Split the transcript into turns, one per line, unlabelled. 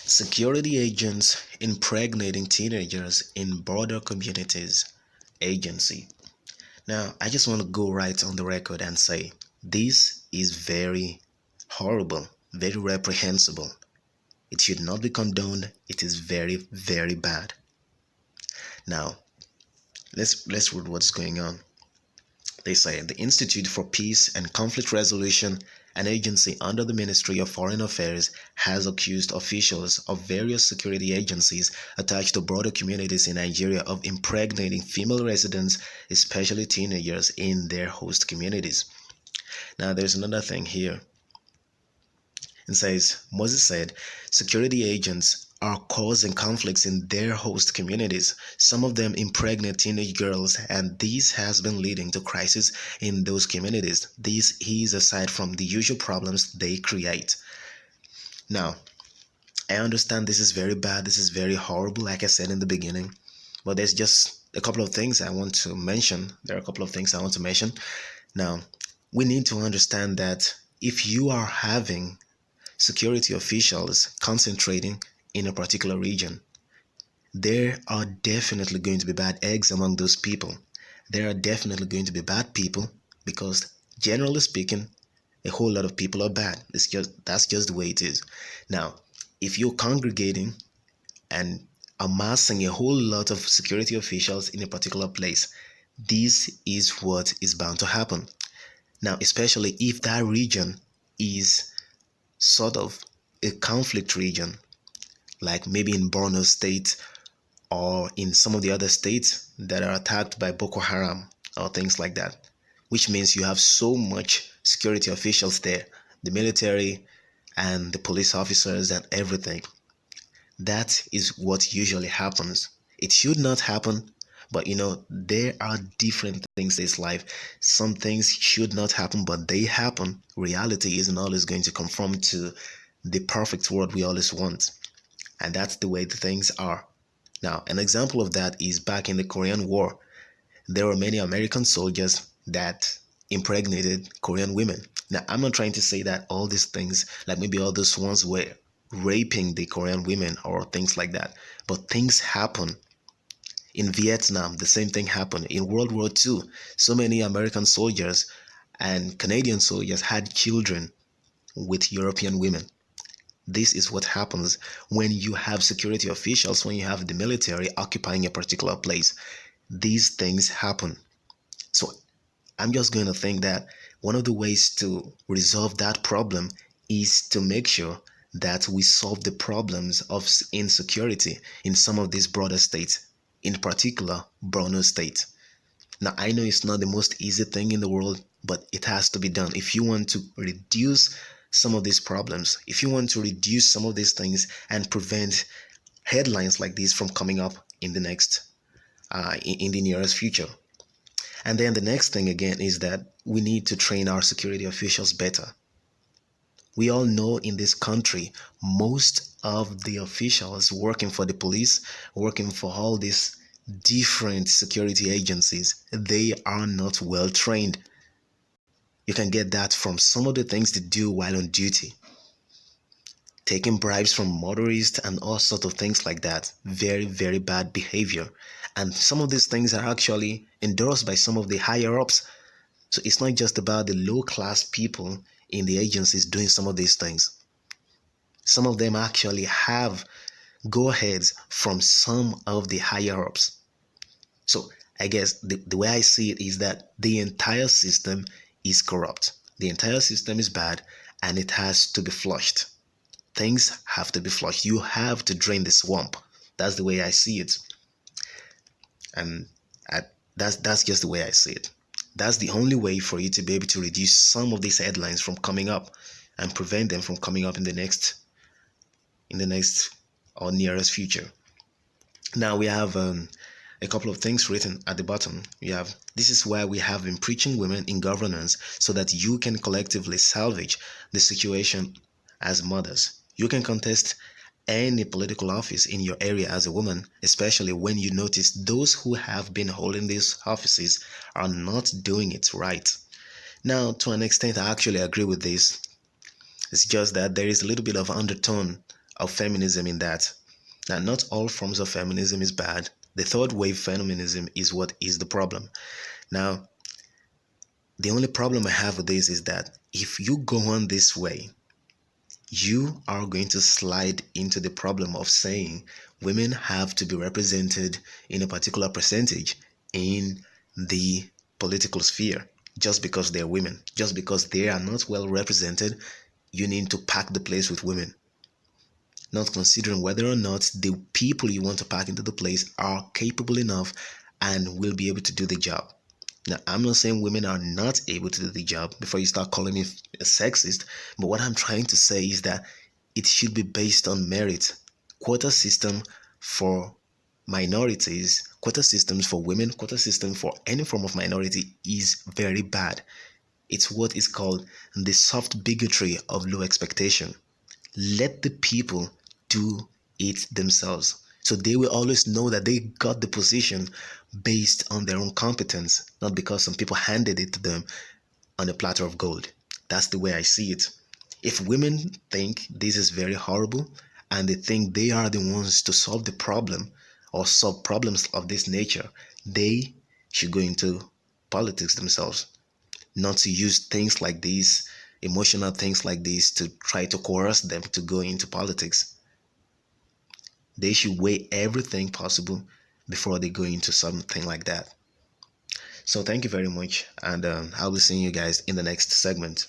Security agents impregnating teenagers in border communities agency. Now, I just want to go right on the record and say this is very horrible, very reprehensible. It should not be condoned. It is very, very bad. Now, let's read what's going on. They say the Institute for Peace and Conflict Resolution, an agency under the Ministry of Foreign Affairs, has accused officials of various security agencies attached to border communities in Nigeria of impregnating female residents, especially teenagers, in their host communities. Now, there's another thing here. It says, Moses said, security agents are causing conflicts in their host communities, some of them impregnate teenage girls, and this has been leading to crises in those communities. This is aside from the usual problems they create. Now, I understand this is very bad, this is very horrible, like I said in the beginning, but there's just a couple of things I want to mention. Now, we need to understand that if you are having security officials concentrating in a particular region, there are definitely going to be bad eggs among those people. There are definitely going to be bad people because, generally speaking, a whole lot of people are bad. That's just the way it is. Now, if you're congregating and amassing a whole lot of security officials in a particular place, this is what is bound to happen. Now, especially if that region is sort of a conflict region, like maybe in Borno State or in some of the other states that are attacked by Boko Haram or things like that, which means you have so much security officials there, the military and the police officers and everything. That is what usually happens. It should not happen, but there are different things in this life. Some things should not happen, but they happen. Reality isn't always going to conform to the perfect world we always want. And that's the way the things are. Now, an example of that is back in the Korean War. There were many American soldiers that impregnated Korean women. Now, I'm not trying to say that all these things, like maybe all those ones were raping the Korean women or things like that. But things happen. In Vietnam, the same thing happened. In World War II, so many American soldiers and Canadian soldiers had children with European women. This is what happens when you have security officials, when you have the military occupying a particular place. These things happen. So I'm just going to think that one of the ways to resolve that problem is to make sure that we solve the problems of insecurity in some of these border states, in particular Borno State. Now, I know it's not the most easy thing in the world, but it has to be done. If you want to reduce some of these problems, if you want to reduce some of these things and prevent headlines like these from coming up in the nearest future. And then the next thing again is that we need to train our security officials better. We all know in this country, most of the officials working for the police, working for all these different security agencies, they are not well trained. You can get that from some of the things they do while on duty. Taking bribes from motorists and all sorts of things like that. Very, very bad behavior. And some of these things are actually endorsed by some of the higher ups. So it's not just about the low class people in the agencies doing some of these things. Some of them actually have go-aheads from some of the higher ups. So I guess the way I see it is that the entire system is corrupt. The entire system is bad and it has to be flushed. Things have to be flushed. You have to drain the swamp. That's the way I see it. And that's just the way I see it. That's the only way for you to be able to reduce some of these headlines from coming up and prevent them from coming up in the next or nearest future. Now we have a couple of things written at the bottom. This is why we have been preaching women in governance, so that you can collectively salvage the situation as mothers. You can contest any political office in your area as a woman, especially when you notice those who have been holding these offices are not doing it right. Now, to an extent, I actually agree with this. It's just that there is a little bit of undertone of feminism in that now not all forms of feminism is bad. The third wave feminism is what is the problem. Now, the only problem I have with this is that if you go on this way, you are going to slide into the problem of saying women have to be represented in a particular percentage in the political sphere just because they're women. Just because they are not well represented, you need to pack the place with women, not considering whether or not the people you want to pack into the place are capable enough and will be able to do the job. Now, I'm not saying women are not able to do the job before you start calling me a sexist, but what I'm trying to say is that it should be based on merit. Quota system for minorities, quota systems for women, quota system for any form of minority is very bad. It's what is called the soft bigotry of low expectation. Let the people do it themselves. So they will always know that they got the position based on their own competence, not because some people handed it to them on a platter of gold. That's the way I see it. If women think this is very horrible and they think they are the ones to solve the problem or solve problems of this nature, they should go into politics themselves, not to use things like these, emotional things like this, to try to coerce them to go into politics. They should weigh everything possible before they go into something like that. So thank you very much, and I'll be seeing you guys in the next segment.